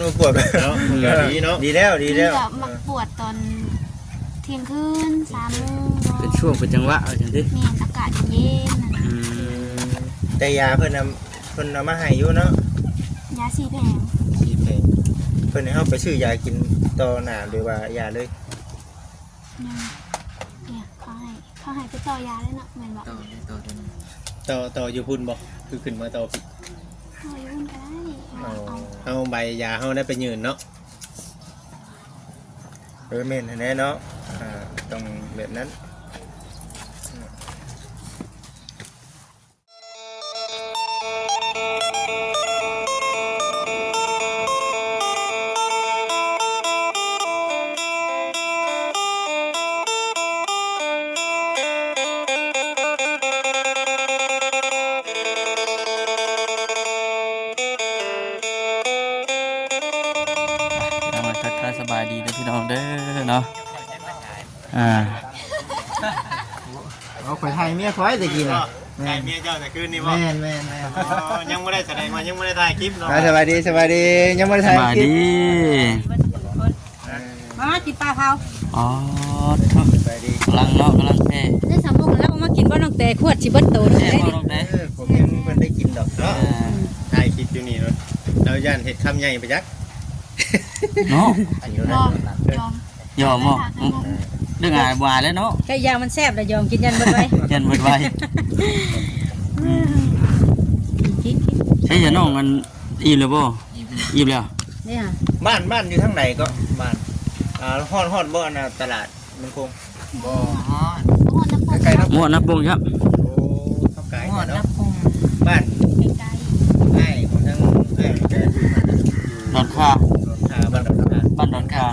บ่ปวดเนาะดีเนาะดีแล้วแบบมักปวดตอนเที่ยงคืน3 โมงเป็นช่วงเป็นจังหวะเอาจังซี่แม่นอากาศเย็นแต่ยาเพิ่นเอามาให้อยู่เนาะยา4 แผงเพิ่นให้เฮาไปซื้อยากินต่อหน้าหรือว่ายาเลยเนี่ยเขาให้ไปต่อยาเลยเนาะแม่นบ่ต่ออยู่พุ่นบ่คือขึ้นมาต่อผิดอยู่พุ่นก็ได้เอาใบยาเฮาได้ไปยืนเนาะแม่นแน่เนาะต้องแบบนั้นสบายดีเลยพี่น้องเด้อเนาะเอาไปให้เมียคอยตะกี้น่ะไก่เมียเจ้าแต่คืนนี้บ่แม่นยังไม่ได้แสดงมายังไม่ได้ถ่ายคลิปเนาะสบายดียังไม่ได้ถ่ายคลิปมากินปลาเผาอ๋อสบายดีกำลังแท้ได้3 โมงแล้วมากินบ่น้องแต่ขวดสิเบิดโตเลย บ่น้องแต่ผมยังเพิ่นได้กินดอกเนาะถ่ายคลิปอยู่นี่เนาะเราย่านเฮ็ดคำใหญ่ไปจักเนาะยอมเรื่องอะไรบ่แล้วเนาะไก่ย่างมันแซ่บแล้วยอมกินยันเบิดไว้ยันเบิดไว้ใช่จะน้องมันอิ่มแล้วบ่อิ่มแล้วนี่ค่ะบ้านอยู่ทางไหนก็บ้านฮอดบ่น่ะตลาดมันคงบ่ฮอดไกลๆเนาะหมดนับปงครับโอ้เข้าไกลเนาะบ้านไกลๆง่ายของทางแต่ดอนคาบ้านดอนคา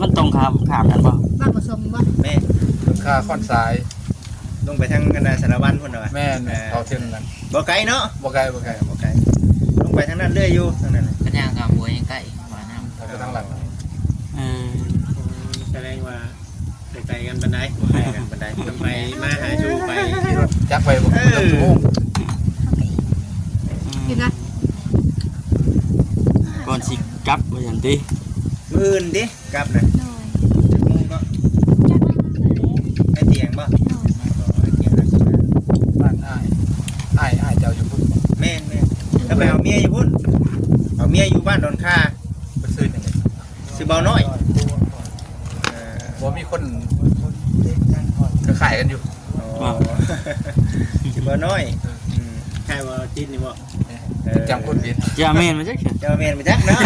มันตรงข้ามกันบ่บ้านผสมบ่แม่ดอนคาค่อนซ้ายลงไปทางกันสารวัตรพุ่นน่ะแม่เขาเทียมกันบ่ไกลเนาะบ่ไกลลงไปทางนั้นเรื่อยอยู่ทางนั้นกระย่างกับบัวยังใกล้มาน้ำไปทางหลังแสดงว่าไกลกันบันไดไปมาหาชูไปจักไปบ่ชั่วโมงกินนะก่อนสิกลับว่าอย่างติมื้ออื่นติกลับน่ะมื้อก็ไอ้เตียงบ่บ้านอ้ายเจ้าอยู่พุ่นแม่นแล้วไปเอาเมียอยู่พุ่นเอาเมียอยู่บ้านดอนคาไปซื้อจังได๋ซื้อเบาน้อยบ่มีคนก็ขายกันอยู่ซื้อเบาน้อยใช่ว่าจิ้นนี่บ่จำคนผิดจะแม่นมาจักจะแม่นมาจักเนาะ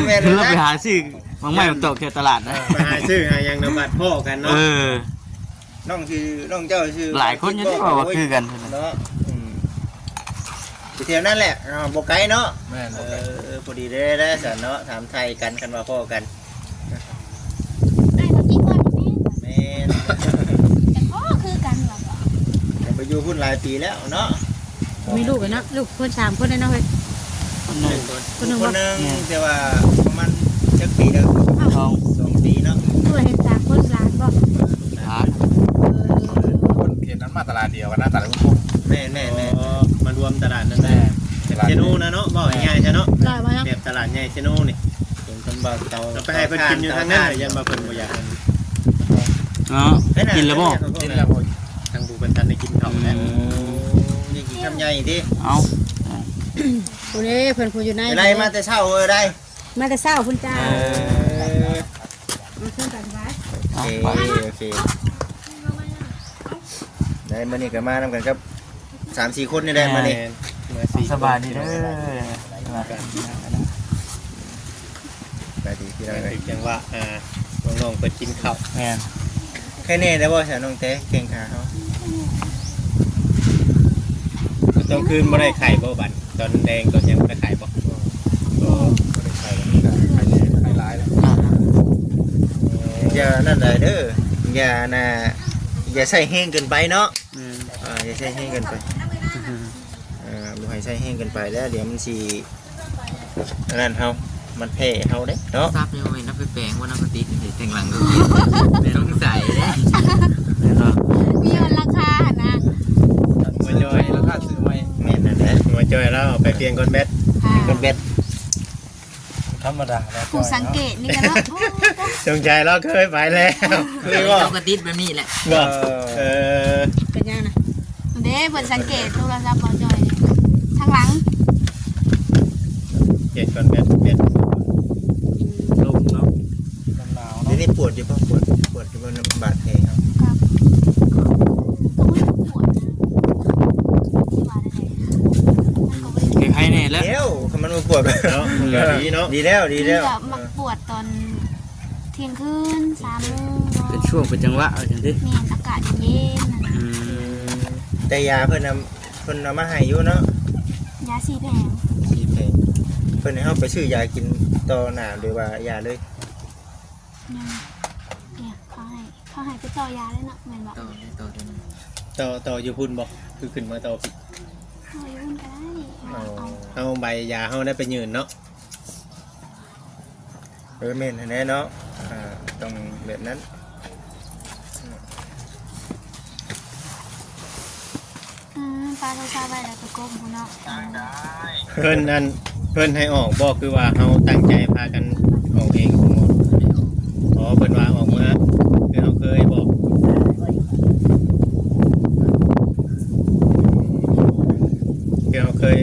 แม่นเราไปหาซื้อบางไม้ตกแถวตลาดนะไปหาซื้อหายังนำบัดพ่อกันเนาะน้องเจ้าชื่อหลายคนอยู่ที่ว่าคือกันเนาะเที่ยวนั่นแหละบ่ไกลเนาะแม่นพอดีได้สันเนาะถามไทยกันว่าพ่อกันได้บ่กี่คนแม่แต่ก็คือกันหรอกไปอยู่พุ่นหลายปีแล้วเนาะมีลูกกันนะลูกคน3 คนเลยเนาะเฮ้ยคนนึงแต่ว่าประมาณจักปีแล้ว2 ปีเนาะตัวเห็น3 คนหลานบ่คนเขียนนั้นมาตลาดเดียวกันนะตลาดพุ่งแม่มารวมตลาดนั่นแหละเชนูนะเนาะบ่ง่ายใช่เนาะแบบตลาดใหญ่เชนูนี่เป็นคนบ่เตาไปให้เพิ่นกินอยู่ทางนั้นยันมาเพิ่นบ่อยากกินแล้วบ่กินแล้วบ่ทางผู้เพิ่นทันได้กินข้าวแล้วนี่กินคำใหญ่ดิเอาผู้นี้เพิ่นผู้อยู่ในได้มาแต่เช้าได้มาแต่เช้าพุ่นจ้ามาเชิญกันไว้โอเคได้มื้อนี้ก็มานำกันครับ 3-4 คนนี่ได้มื้อนี้สบายดีเด้อไปดีพี่น้อง จังว่าน้องๆเพิ่นกินข้าวแม่นแค่นี้ได้บ่ซะน้องเต้เก่งขาเฮาตอนคืนบ่ได้ไข่บ่บัดตอนแดงตอนยังบ่ได้ไข่บ่ได้ไข่หลายแล้วอย่านั่นเลยเด้ออย่าใส่แห้งเกินไปเนาะอย่าใส่แห้งเกินไปบ่ให้ใส่แห้งเกินไปแล้วเดี๋ยวมันสินั่นเฮามันแพ้เฮาเด้เนาะทราบยังไงนับไปแปลงว่านับไปติดแต่งหลังก็ไม่ต้องใส่เด้มีราคานะ มาจอย ราคาซื้อใหม่แม่นนั่นแหละ มาจอยแล้วไปเปลี่ยนก้อนแบตก้อนแบต ธรรมดาแล้ว ผู้สังเกตนี่กันเนาะ จงใจเราเคยไปแล้วคือว่า เจ้ากระติดแบบนี้แหละ ว่าเออ เป็นยังนะ เด้เพิ่นสังเกตโทรศัพท์บ่จอยทางหลัง เปลี่ยนก่อนเปลี่ยน ลมเนาะ หนาว เดี๋ยว เนาะ นี้ปวดอยู่ป่ะปวดอยู่บนน้ำบาดแผลครับ ครับก็ไม่ปวดนะที่ว่าได้มันก็บ่ได้ ใครๆเนี่ยแล้ว เดี๋ยวถ้ามันมาปวด เนาะดีเนาะ ดีแล้วดีแล้ว ก็มักปวดตอนเที่ยงคืน3 โมง เป็นช่วงเป็นจังหวะเอาจังซี่ แม่นอากาศเย็นนั่นน่ะ อืม แต่ยาเพิ่นเอามาให้อยู่เนาะ ยาสีแผง สีแพงเพิ่นให้เฮาไปซื้อยากินต่อหน้าหรือว่ายาเลย เนี่ยเขาให้ไปต่อยาเลยเนาะแม่นบ่ ต่ออยู่พุ่นบอกคือขึ้นมาต่อผิด เอาอยู่พุ่นก็ได้เอา เอาใบยาเฮาได้ไปยืนเนาะ แม่นแน่เนาะต้องแบบนั้น ปลาโรซาไว้แล้วก็ก้มพุ่นเนาะ เพิ่นให้ออกบอกคือว่าเฮาตั้งใจพากันออกเองผมอ๋อเพิ่นว่าออกมาคือเฮาเคยบอกคือเฮาเคย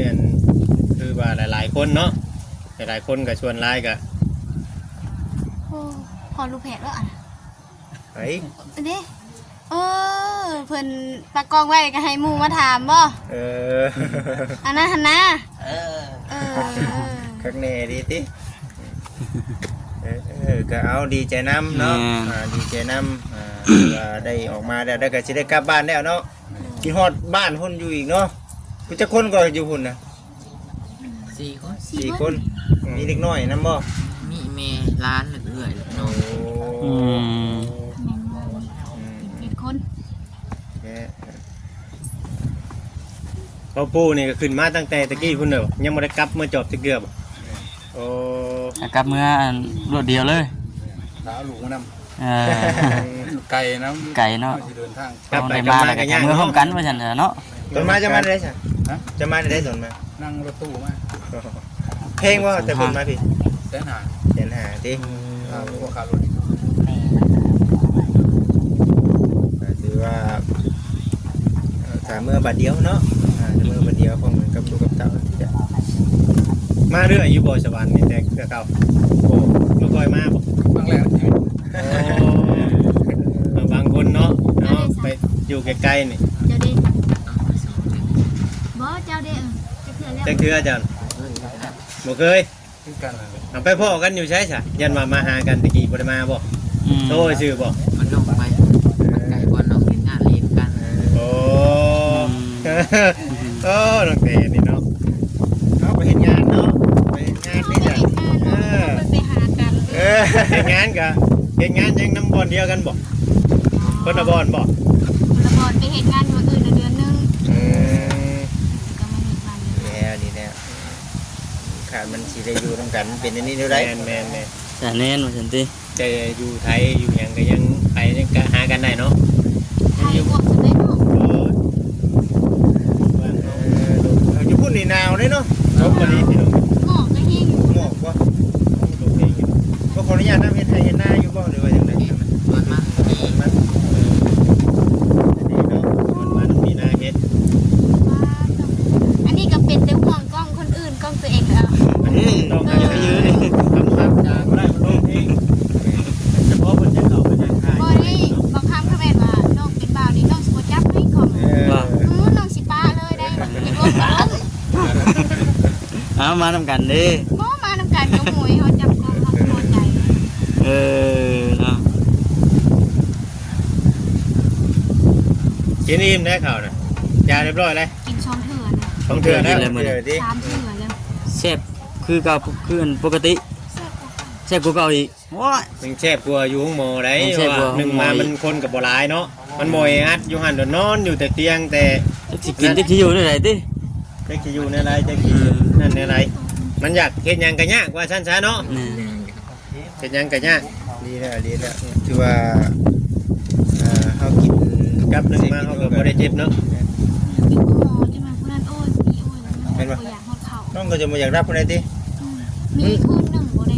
คือว่าหลายๆคนเนาะหลายๆคนก็ชวนไลน์ก็ โอ้พอรู้แผลแล้วอ่ะ เฮ้ย อันนี้เพิ่นปากกองไว้ก็ให้หมู่มาถามบ่ เออ อันนั้นหั่นนะคักแน่ดีติก็เอาดีใจน้ำเนาะดีใจน้ำว่าได้ออกมาได้ก็สิได้กลับบ้านแล้วเนาะกินฮอดบ้านพุ่นอยู่อีกเนาะผู้จักคนก็อยู่พุ่นน่ะ 4 คน 4 คนมีเด็กน้อยนำบ่ มีแม่ร้านเรื่อยๆน้อง อืม เด็กคน พอปู่นี่ก็ขึ้นมาตั้งแต่ตะกี้พุ่นเด้อยังบ่ได้กลับมาจอบตะเกือบโอ้ กลับเมื่อรถเดียวเลย หนาวหลูกมานำ เออ ไก่น้ ไก่เนาะ ที่เดินทาง กลับไป ได้ กลับ มา มา แล้ว ก็ ก็ ยาก เมื่อพร้อม เนาะ กันว่าซั่นเนาะ ตอนมาจะมาได้ซะ ฮะ จะมาได้ตอนมา นั่งรถตู้มา เพลงว่าแต่คนมาพี่ แสนหา เดี๋ยวหาติ พวกขับรถ ถือว่าถ้าเมื่อบัดเดียวเนาะถ้าเมื่อบัดเดียวคงเหมือนกับลูกกับเต่าที่จะ มาเรื่อยอยู่บ่สวรรค์นี่แต่เก่าโอ้บ่ค่อยมาบ่ ครั้งแรกในชีวิต บางคนเนาะไปอยู่ใกล้ๆนี่ เจ้าเด้บ่เจ้าเด้จะเถื่อแล้ว จักเทื่อจันบ่เคย คือกันนั่นแหละ เอาไปพ่อกันอยู่ใช่ซะยันว่ามาหากันตะกี้บ่ได้มาบ่โทรชื่อบ่ มันลงไปมันไก่บอลน้องเห็นงานเลี้ยงกัน โอ้โอ้น้องเตนี่เนาะเอาไปเฮ็ดงานเนาะไปเฮ็ดงาน เขา นี่ ไป จ้ะ เห็นงานเนาะมันไปหากัน เฮ็ดงานก็เฮ็ดงานยังน้ำบ่อนเดียวกันบ่คนละบ่อนบ่ ละบอดไปเห็นงานวันอื่นเดือนนึง อืม ก็มาเห็นบ้านนี้ แล้วนี่แล้วขาดมันสิได้อยู่ร่วมกันเป็นอันนี้เท่าไร แม่น แต่แน่นว่าซั่นติ จะอยู่ไทยอยู่หยังก็ยังไปยังก็หากันได้เนาะ ไทยกว่าจะได้เนาะ เราจะพูดในหนาวเลยเนาะ จบวันนี้พี่น้อง หมอกก็แห้งอยู่ หมอกว่าก็ขออนุญาตนะเฮ็ดไทยเฮ็ดหน้าอยู่บ่หรือว่าจังได๋ ส่วนมากมี มัน ดีเนาะมันมีนาเฮ็ด อันนี้ก็เป็นแต่ห่วงกล้องคนอื่นกล้องตัวเองแล้ว ต้องการไปยื้อนี่ทำจากได้มันลงเองเฉพาะคนจะเข้าไปยังไง บ่ได้บางครั้งเขาแม่นว่าน้องเป็นบ่าวนี่น้องสิบ่จับให้ของน้องสิป้าเลยได้เป็นรวมกัน เอามานำกันเด้ บ่มานำกันกับหมวยเฮาจับกล้องเฮาพอใจ เออเนาะ กินอิ่มได้ข่าวน่ะยาเรียบร้อยเลย กินช่องเถื่อนะ ต้องเถื่อนแล้ว เดี๋ยวดิ 3เถื่อแล้ว แซ่บคือเก่าคืออันปกติแซ่บกว่าเก่าอีกว้า มันแซ่บกว่าอยู่ห้องหมอได้ มันแซ่บกว่า ว่าหนึ่งมามันคนกับบ่หลายเนาะมันบ่อยอัดอยู่หันเดี๋ยวนอนอยู่แต่เตียงแต่ สิกินที่อยู่ได้ไหนติ จะกี่อยู่ในไรจะกี่นั่นในไรมันอยากเฮ็ดหยังก็ยากว่าซั่นซะเนาะ นี่ เฮ็ดหยังก็ยาก ดีแล้วถือว่าเฮากิน กับหนึ่งมาเขาก็บ่ได้เจ็บเนาะ เป็นหมอจะมาผู้นั้นโอ้ยพี่โอ้ยแล้วมันบ่อยากฮอดเขา น้องก็จะบ่อยากรับคนใดติ มีคืนหนึ่งบ่ได้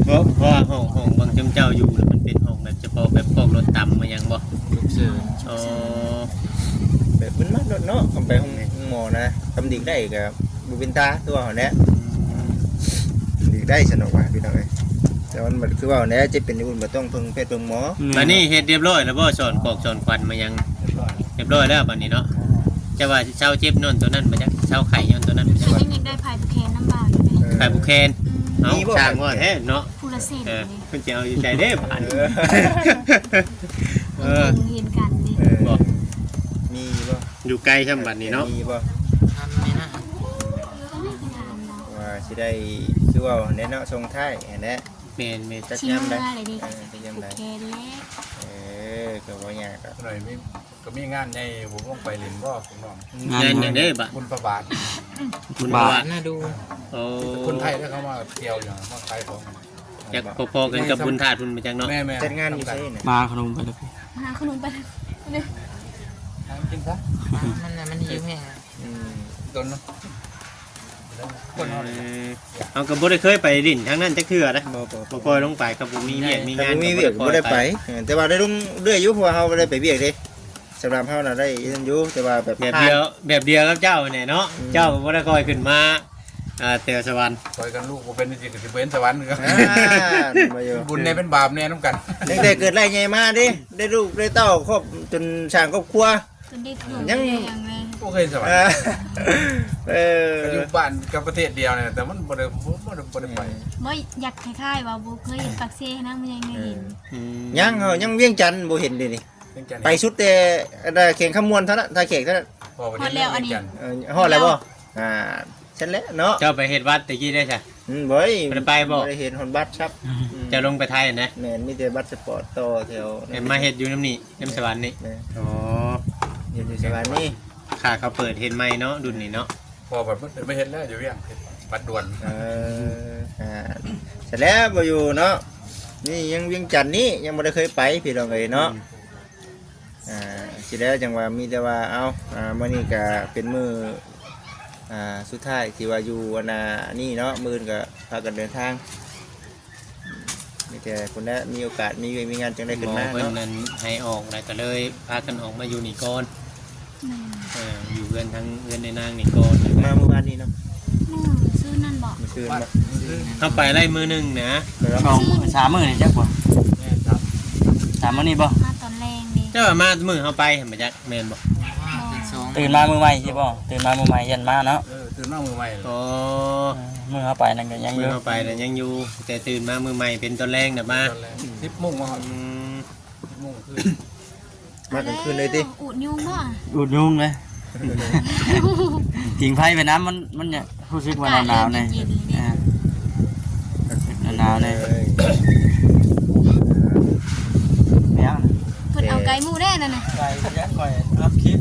เพราะว่าห้องบางเจ้าอยู่มันเป็นห้องแบบเฉพาะแบบพวกรถต่ำมายังบ่ ลูกเสือ อ๋อ แบบมันมากเนาะเอาไปห้องหมอนะทำดีได้กับบุเป็นตาตัวเขาเนี้ยดีได้สนุกว่ะพี่น้องเอ้ยแต่มันคือว่าเนี้ยจะเป็นอุ่นมาต้องพึ่งเพศพึ่งหมอ มานี่เฮ็ดเรียบร้อยแล้วบ่สอนปอกสอนควันมายังเรียบร้อยแล้วบัดนี้เนาะจะว่าเช้าเจ็บนอนตัวนั้นมาจักเช้าไข่ย้อนตัวนั้นมาจั ฉั ก นยังได้พายตะแคงน้ำบาอยู่เลย ไข่บุแคนเอาสร้างว่าแท้เนาะ ผู้ละเศษ เอ เล อย เพิ่นจะเอาอยู่ใจเด้บัดนี้เออ เห็นกันดิ บอก มีบ่ อยู่ไกลช่ำบัดนี้เนาะ มีบ่ ทำไม่น่า ว่าสิได้คือว่าเนี้ยเนาะทรงท้ายเนี้ย แม่น จัก ชิ้น ย้ำได้ มาเลยดิ จักย้ำได้ แคนเล็ก ก็บ่ยากอ่ะ หน่อยก็มีงานในผมลงไปเล่นบ่ผมน้อง ๆงานอย่างเด้บัด บุญประบาท คุณว่า น่าดู โอ้ คนไทยได้เข้ามาเที่ยวอย่างมาขายของ จักพอๆกันกับบุญธาตุพุ่นมาจังเนาะ แม่ จัดงานอยู่ไสน่ะ มาขนมไปเลย มาหาขนมไปเลย ทำกินซะ มันหิวแห้ง อืม ต้นเนาะคนเขาเลย เอาก็บ่ได้เคยไปดินทางนั้นจักเทื่อนะ บ่ บ่ค่อยลงไปกับบ่มีเวียกมี แต่ งาน มีเวียกบ่ได้ไปแต่ว่าได้ลงเรื่อยอยู่เพราะว่าเฮาบ่ได้ไปเวียกเด้สำหรับเฮาน่ะได้อยู่แต่ว่าแบบ แบบเดียวกับเจ้าเนี่ยเนาะเจ้าก็บ่ได้ค่อยขึ้นมาเตวสวรรค์ ปล่อยกันลูกผมเป็นจริงๆสิเป็นสวรรค์ครับ มาอยู่ บุญเนี่ยเป็นบาปเนี่ยน้ำกัน ตั้งแต่เกิดไรใหญ่มาดิได้ลูกได้เต้าครอบจนสร้างครอบครัว จนได้ดูอย่างเลย ก็เคยสวรร เอ ค์ อ อยู่บ้านกับประเทศเดียวเนี่ยแต่มันบ่ได้ไป เมื่ออยากคล้ายๆว่าบุเคยเห็นปักเซ่นะมันยังไม่เห็น ยังเฮายังเวียงจันทน์บ่เห็นดินี่ไปสุดแต่แข่งขมวนเท่านั้นถ้าแข่งเท่านั้น พอประเทศนี้กัน ฮอดแล้วบ่ฉันแล้วเนาะ เจ้าไปเฮ็ดวัดตะกี้ได้ใช่ บ่ย บ่ได้ไปบ่ ได้เห็นฮอนบัสครับ เจะลงไปไทยนะ แม่นมีแต่บัสสปอร์ตต่อแถว เห็นมาเฮ็ดอยู่น้ำนี่น้ำสวรรค์นี่ แม่น อ๋อ อยู่สวรรค์นี่ ค่าเขาเปิดเห็นไหมเนาะดุนนี่เนาะ พอแบบไม่เห็นแล้วอยู่เวียงปัดด่วน เสร็จแล้วบ่อยู่เนาะนี่ยังเวียงจันทน์นี่ยังบ่ได้เคยไปพี่น้องเอ้ยเนาะสิแล้วจังว่ามีแต่ว่าเอามื้อนี้ก็เป็นมื้อสุดท้ายที่ว่าอยู่วันนี่เนาะมื้อก็พากันเดินทางมีแต่คนละมีโอกาสมีงานจังได้ขึ้น หมอ มา เพิ่น เนาะ นั้นให้ออกแล้วก็เลยพากันออกมาอยู่นี่ก่อนอยู่เพื่อนทั้งเพื่อนในนางนี่ก่อน มาเมื่อวานนี้เนาะ ซื้อนั่นบอก เมื่อคืนมา เข้าไปไล่มือหนึงนะ สองมื้อสามมื้อนี่จักบ่ แม่ครับ สามมื้อนี่บ่ มาตอนแรงดิ เจ้าว่ามามือเข้าไปเห็นบ่จักแม่นบ่ ตื่นมามื้อใหม่ใช่บ่ตื่นมามื้อใหม่ยันมาเนาะ ตื่นน้องมือใหม่ อ๋อ มื้อเข้าไปนั่นก็ยังอ มือยู่ เข้าไปแล้วยังอยู่ แต่ตื่นมามือใหม่เป็นตอนแรงน่ะมา 10 โมงมา อืม 10 โมงคือ มากลางคืนเลยติ อุดยุ่งป่ะ อุดยุงเลยทิ้งไฟไปน้ำมันเนี่ยรู้สึกว่าหนาวๆเลยหนาวๆเลยแม่ง เพิ่นเอาไก่หมูแน่นั่นน่ะ ไฟยักก่อยรับคลิป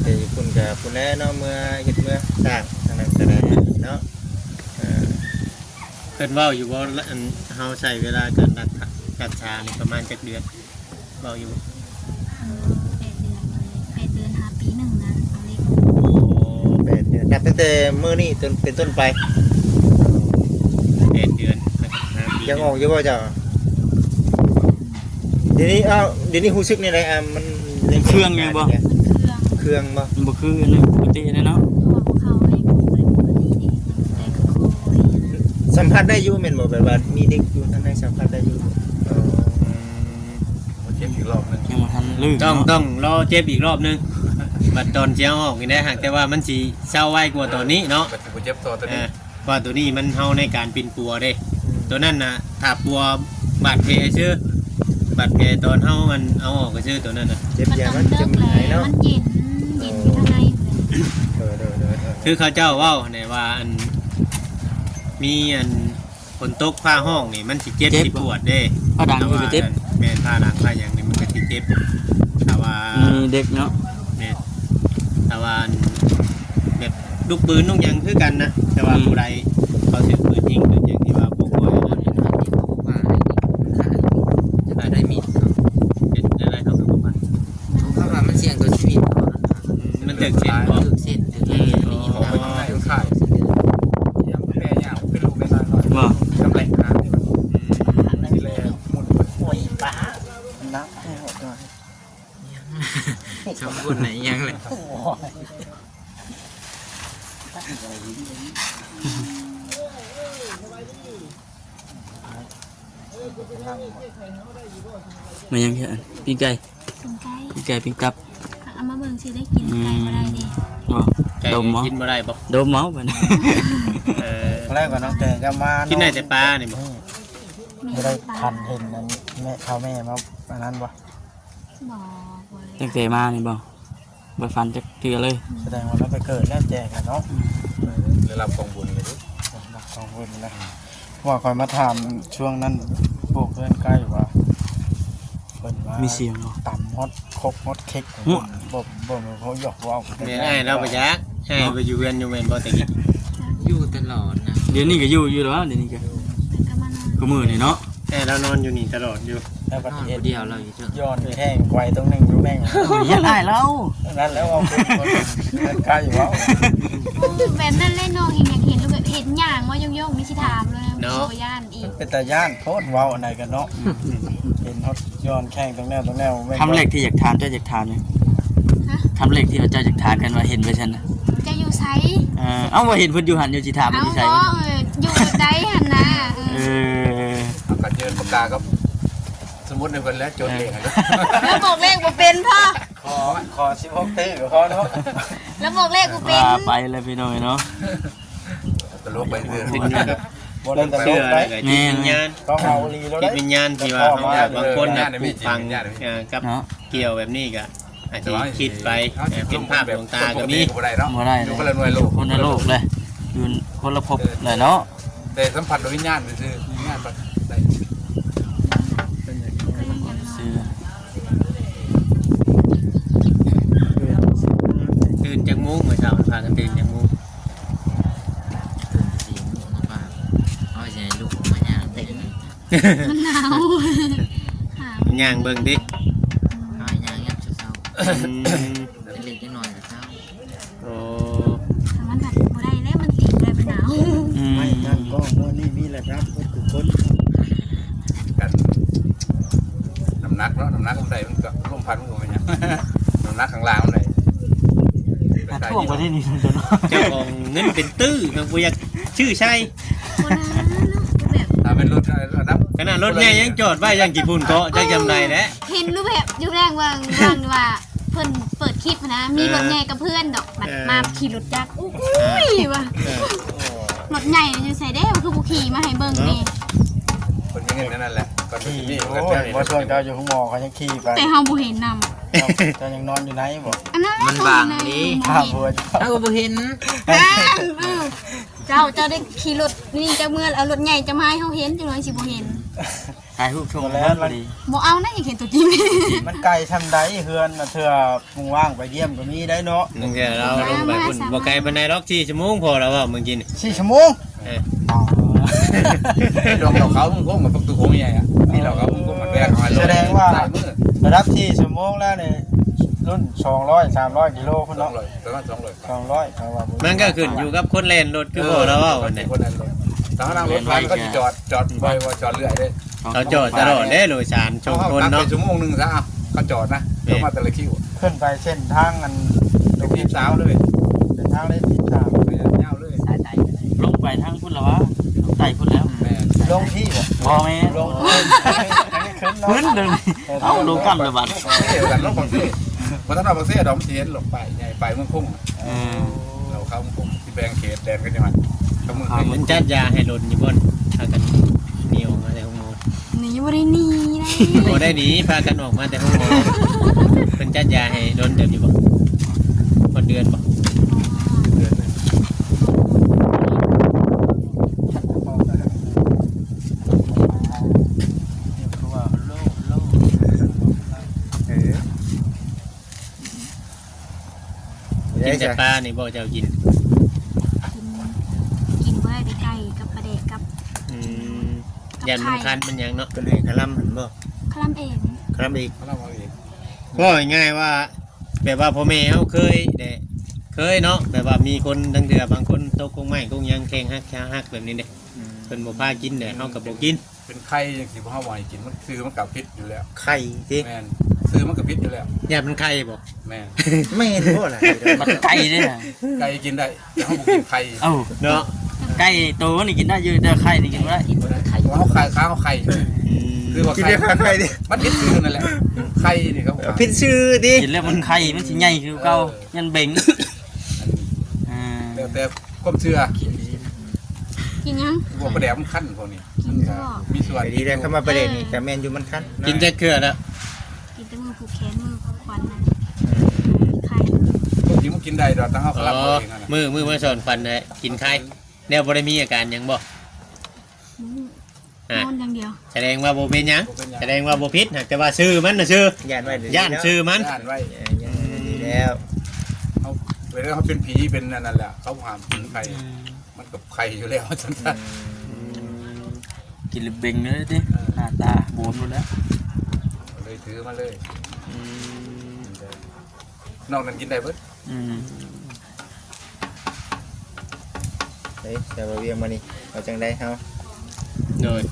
แต่คุณกับคุณแน่เนาะเมื่อเฮ็ดเมื่อสร้างทางนั้นก็ได้เนาะ เพิ่นเว้าอยู่ว่าอันเฮาใช้เวลาการรักษานี่ประมาณจักเดือนเว้าอยู่ 8 เดือนหาปีหนึ่งนะเอาเล็ก 8 เดือนนับตั้งแต่มื้อนี้จนเป็นต้นไป 8 เดือนนะครับ5ปี ยังออกอยู่บ่เจ้าเดี๋ยวนี้เดี๋ยวนี้รู้สึกนี่ไดมัน เครื่องยังบ่ มันเครื่อง เครื่องบ่ มันบ่คืออันนี้ปกติเลยเนาะ เพราะว่าพวกเขาให้ปลูกเลยปกติดิได้กับโคย สัมผัสได้อยู่แม่นบ่แบบว่ามีเด็กอยู่ทางในสัมผัสได้อยู่ มาเก็บอีกรอบนึง ยังบ่ทันลื่น ต้องรอเจ็บอีกรอบนึงบัดตอนเจ้าออกนี่ได้หากแต่ว่ามันสิเศร้าไวกว่าตัวนี้เนาะ ก็สิบ่เจ็บตัวตัวนี้ ว่าตัวนี้มันเฮาในการปินปัวเด้ ตัวนั้นน่ะถ้าปัวบาดแผลชื่อบาดแผลตอนเฮามันเอาออกก็ชื่อตัวนั้นน่ะ เจ็บ มัน ยา ต้อ มั ง น เลิ จะ ก มัน เล หาย ย เนาะ มันเย็นอยู่ข้างในเลย คือเขาเจ้าเว้าเนี่ยว่าอันมีอันฝนตกผ้าห้องนี่มันสิเจ็บสิปวดเด้ พอดังอยู่ไปเจ็บ แม่นผ้าดังผ้าหยังนี่มันก็สิเจ็บแต่ว่า มีเด็กเนาะ แม่นแต่ว่าอันแบบลูกปืนลูกหยังคือกันนะแต่ว่าผู้ใดเขาถือปืนยิงหรืออย่างที่ว่าพวกบ่อยอันนั้น จะได้มีด เป็นอะไรเขาคือบ่ไป เขาว่ามันเสี่ยงต่อชีวิต มันตึกเส้นบ่ ถึกเส้นถึกเอ็นนี่ ออกไปข้างในมันขายยังแม่ย่างเป็นลูกในบ้านหน่อย บ่ ค นะให้หมดหน่อย สมบูรณ์ไหนยังเลย มันยังแค่ปิ้งไก่ สนใจ ปิ้งไก่ปิ้งตับ เอามาเบิ่งสิได้กินไก่บ่ได้ดิ บ่ ไก่ ดมเมา กินบ่ได้บ่ ดมเมาบัดนี้ แรกก่อนน้องแต่ก็มา กินได้แต่ปลานี่บ่ ไม่ได้ทันเห็นนั้นแม่เขาแม่มาอันนั้นบ่ บ่บ่เลย ตั้งแต่มานี่บ่บ่ฟันจักเทื่อเลย แสดงว่าเราไปเกิดแล้วแจกกันเนาะ ได้รับกองบุญเลย ขอบคุณนะว่าคอยมาถามช่วงนั้นพวกเพื่อนใกล้ว่าเพิ่นว่า มีเสียงบ่ ต่ำฮอตครบฮอตเค้กบ่เขาหยอกว่า แม่นอ้ายเราบ่จักให้ไปอยู่เรือนอยู่แม่นบ่ตะกี้ อยู่ตลอดนะ เดี๋ยวนี้ก็อยู่แล้วเดี๋ยวนี้ก็ ก็มานอน ก็มื้อนี่เนาะ ให้เรานอนอยู่นี่ตลอดอยู่ แล้วประ นอน เทศ คนเดียวเราอยู่เจ้า ย้อนแข้งไวตรงนึงอยู่แม่ง ยันอ้ายแล้ว นั้นแล้วเอาคนเพื่อนใกล้ว่า แบบนั้นเล่นน้องเห็นอยากเห็นรูปแบบเห็นหย่างว่าโยงๆมีสิถามเลยนะบ่ย่านอีก เป็นตาย่านโคตรว้าวอันไหนกันเนาะเห็นฮอตย้อนแข้งตรงแนวแม่ง ทำเหล็กที่อยากทานเจ้าอยากทานเนี่ยทำเหล็กที่เจ้าอยากทานกันว่าเห็นไปฉันนะ จะอยู่ไส เอาว่าเห็นเพิ่นอยู่หันอยู่สิถาม เอา อยู่ไส เนาะอยู่ใดหั่นนะ เออ กัดเยินปากกาก็สมมติในคนแล้วโจทย์เลขกัน แล้วบอกเลขบ่เป็นพ่อ ขอ16ตื้อกับพ่อเนาะ แล้วบอกเลขบ่เป็น ว่าไปเลยพี่น้อยเนาะ ตลกไปเรื่อย เป็นอยู่กับ บ่ได้ตล เชื่อก ได้ อะไรจิตวิญญาณ ต้องเอาลีแล้ว จิ ได้ ตวิญญาณที่ว่าเขาบางคนน่ะผูกพังกับ เนาะ เกี่ยวแบบนี้ก็อาจจะคิดไปเป็นภาพดวงตาก็มี บ่ได้เนาะ บ่ได้ อ เล ยู่ ย คนละหน่วยโลก คนในโลกเลยอยู่คนละภพเลยเนาะ แต่สัมผัสโดยวิญญาณคือวิญญาณได้ ซื้อ ตื่นจากมุ้งเมื่อเช้าพากันตื่นจากมุ้ง สีม่วงมากเอาใจลูกมาย่างเต็ม มันหนาวหา ย่างเบิ่งดิ เอาย่างยับเช้า อืม เป็นเล็กน้อยเช้า โอ้ มันแบบบ่ได้แล้วมันติดเลยมันหนาว ไม่นั่นก็มื้อนี้มีแหละครับทุกคน กันน้ำหนักเนาะน้ำหนักมันได้มันก็ร่วมพันมันก็ไม่เนี่ยน้ำหนักข้างล่างมันได้ ท่วงไปที่นี่เนาะ เจ้าของเงินเป็นตื้อทางผู้อยากชื่อใช่ คนนั้นเนาะแบบ ถ้าเป็นรถระดับ ขนาดรถแม่ยังจอดไว้ยังกี่พุ่นเกาะจักจำได้แล้ว เห็นรูปแบบอยู่แรงวางว่าเพิ่นเปิดคลิปนะมีรถใหญ่กับเพื่อนดอกแบบมาขี่รถจักรอุ้ยว่ะรถใหญ่อยู่ใส่ได้คือบ่ขี่มาให้เบิ่งนี่ คนมีเงินนั่นแหละก่อนที่ ขี่ นี่ โอ้ยบ่ชวนเจ้าอยู่ข้างหมอเขายังขี่ไป แต่เฮาบ่เห็นนำ เจ้ายังนอนอยู่ไหนบ่ อันนั้น มันบางนี้ ข้าบัว เอาก็บ่เห็น เจ้าได้ขี่รถนี่จะเมื่อเอารถใหญ่จะมาให้เฮาเห็นจังเลยสิบ่เห็น ถ่ายรูปชมแล้วพอดี บ่เอานะอยากเห็นตัวจริง มันไกลทำใดเฮือนน่ะเทื่อมึงว่างไปเยี่ยมก็มีได้เนาะ นึงแค่เราลงไปพุ่นบ่ไกลปานใดหรอก4ชั่วโมงพอแล้วว่าเมื่อกี้นี่ 4 ชั่วโมง เออ ดอกเขามึงโค้งมันตุกโค้งใหญ่อะนี่เราเขามึงโค้งมันแบกมาระดับที่ชั่วโมงแล้วนี่รุ่น200 300กิโลพุ่น สอง เนาะ เลยประมาณ200 200เขาว่า มันก็ขึ้นอยู่กับคนเล่นรถคือพอแล้วว่าวันนี้ คนนั้นรถถ้านั่งรถไฟก็จอดไปว่าจอดเรื่อยเลย เขาจอดตลอดเด้โดยสารชมคน เนาะ เนาะ ชั่วโมงนึงซะก็จอดนะเดี๋ยวมาแต่ละคิว ขึ้นไปเส้นทางอัน ตรงที่สาวเลย เส้นทางเลข13 เงาเลย ลงไปทางพุ่นแล้ววะไต่พุ่นแล้ว แม่ ลงที่บ่ บ่แม่ ลงขึ้นเนาะ พื้นเดินเอาลงกั้มเลยบัด เที่ยวกันลงบางที่มาถ้าเราบางที่ดอกมันเห็นหลบไปใหญ่ไปเมืองพุ่งเราเข้าเมืองพุ่งที่แบงเขตแดนกันยังไงเขาเมือง มันจัดยาให้รถอยู่บ่นพากันหนีออกมาแต่ห้องหมอ หนีบ่ได้หนีเลย บ่ได้หนีพากันออกมาแต่ห้องหมอเพิ่นจัดยาให้โดนเติบอยู่บ่คนเดือนบ่ กินแต่ปลานี่บ่เจ้ากิน กินบ่ได้ไก่กับปลาเด็กกับ ยันมันคันมันหยังเนาะก็เลยคลำหันบ่ คลำเอง คลำอีก เขาเล่ามาเอง ก็ง่ายว่าแบบว่าพ่อแม่เฮาเคยเนาะแบบว่ามีคนทั้งเดือบางคนตกกงไม้กงยังแข่งฮักชาฮักแบบนี้เด้เพิ่นบ่พากินเด้เฮาก็บ่กิน เป็นไข่อย่างที่พ่อวายกินมันซื้อมันกับพิษอยู่แล้ว ไข่สิ แม่นซื้อมันกับพิษอยู่แล้ว อย่ามันไข่บ่ แม่น ไม่เห็นบ่ล่ะ มันไก่เด้อ ไก่กินได้แต่เขาบอกกินไข่ เอ้า เนาะ ไก่โตนี่กินได้อยู่แต่ไข่นี่กินบ่ได้ เพราะเขาไข่ค้างเขาไข่คือว่า กิน ไข่ ได้ไข่ดิ มันพิษซื้อนั่นแหละไข่นี่เขาบอก พิษชื่อดิ กินแล้วมันไข่มันสิใหญ่คือเก่ายันเบ่งอ่า แต่ความเชื่อ กินยัง พวกประแดกมันขั้นพวกนี้มีส่วน ดีได้เข้ามาประเด็นนี่แต่แม่นอยู่มันคัน กินจะเกลือแล้ว กินแต่มือผูกแขนมือผูกควันนะไข่ พวกที่มันกินได้เราตั้งเขา อ๋ คลับ อ เองนะ มือมาสอนฟันนะกินไข่แนวบ่ได้มีอาการหยังบ่ นอนอย่างเดียว แสดงว่าบ่เป็นหยังแสดงว่าบ่ผิดหากแต่ว่าชื่อมันน่ะชื่อย่ านไว้เดี๋ว ย่านชื่อมัน ย่านไว้ ย่านดีแล้ว เขาเวลาเขาเป็นผีเป็นนั่นแหละเขาห้ามกินไข่มันกับไข่อยู่แล้วจังซั่น กินแล้วเบ่งเลยดิหน้าตาบวมหมดแล้ว เลยถือมาเลยนอกนั้นกินได้เบิด อืม เฮ้ยแต่ว่าเวียงมานี่เอาจังได้เฮา โดย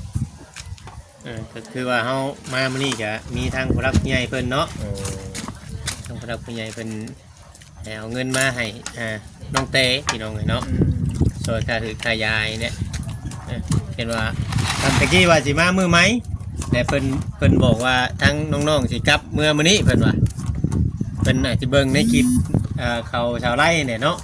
ก็คือว่าเฮามามื้อนี้ก็มีทางผู้รักผู้ใหญ่เพิ่นเนาะ โอ้ ทางผู้รักผู้ใหญ่เพิ่นให้เอาเงินมาให้น้องเต้พี่น้องเนาะส่วนค่าถือค่ายายเนี่ยเห็นว่าตอนตะกี้ว่าสิมามื้อไหมแต่เพิ่นบอกว่าทั้งน้องๆสิกลับเมื่อมื้อนี้เพิ่นว่าเพิ่นอาจจะเบิ่งในคลิปเขาชาวไร่เนี่ยเนาะ